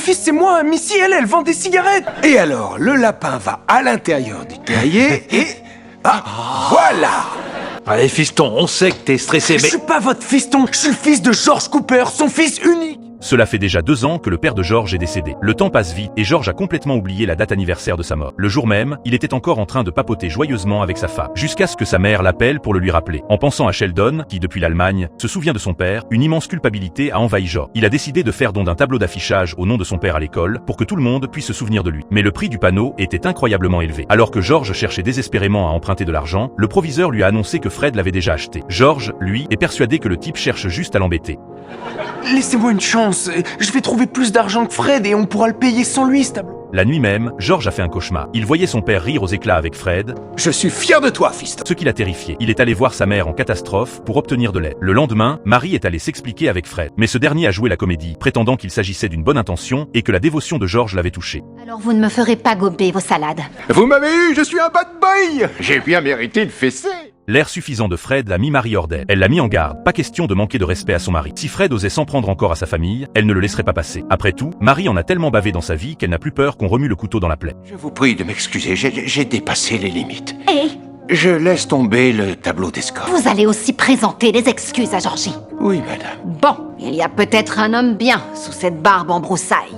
fils, c'est moi. Missy, elle vend des cigarettes. Et alors, le lapin va à l'intérieur du terrier et... Ah, voilà. Allez, fiston, on sait que t'es stressé, Je mais... suis pas votre fiston, je suis le fils de George Cooper, son fils unique. Cela fait déjà 2 ans que le père de George est décédé. Le temps passe vite et George a complètement oublié la date anniversaire de sa mort. Le jour même, il était encore en train de papoter joyeusement avec sa femme, jusqu'à ce que sa mère l'appelle pour le lui rappeler. En pensant à Sheldon, qui depuis l'Allemagne, se souvient de son père, une immense culpabilité a envahi George. Il a décidé de faire don d'un tableau d'affichage au nom de son père à l'école, pour que tout le monde puisse se souvenir de lui. Mais le prix du panneau était incroyablement élevé. Alors que George cherchait désespérément à emprunter de l'argent, le proviseur lui a annoncé que Fred l'avait déjà acheté. George, lui, est persuadé que le type cherche juste à l'embêter. Laissez-moi une chance, je vais trouver plus d'argent que Fred et on pourra le payer sans lui, ce tableau. La nuit même, George a fait un cauchemar. Il voyait son père rire aux éclats avec Fred, Je suis fier de toi, fiston. ce qui l'a terrifié. Il est allé voir sa mère en catastrophe pour obtenir de l'aide. Le lendemain, Marie est allée s'expliquer avec Fred. Mais ce dernier a joué la comédie, prétendant qu'il s'agissait d'une bonne intention et que la dévotion de George l'avait touché. Alors vous ne me ferez pas gober vos salades. Vous m'avez eu, je suis un bad boy. J'ai bien mérité de fesser. L'air suffisant de Fred l'a mis Marie hors d'elle. Elle l'a mis en garde. Pas question de manquer de respect à son mari. Si Fred osait s'en prendre encore à sa famille, elle ne le laisserait pas passer. Après tout, Marie en a tellement bavé dans sa vie qu'elle n'a plus peur qu'on remue le couteau dans la plaie. Je vous prie de m'excuser, j'ai dépassé les limites. Et Je laisse tomber le tableau d'escorte. vous allez aussi présenter des excuses à Georgie. Oui, madame. Bon, il y a peut-être un homme bien sous cette barbe en broussailles.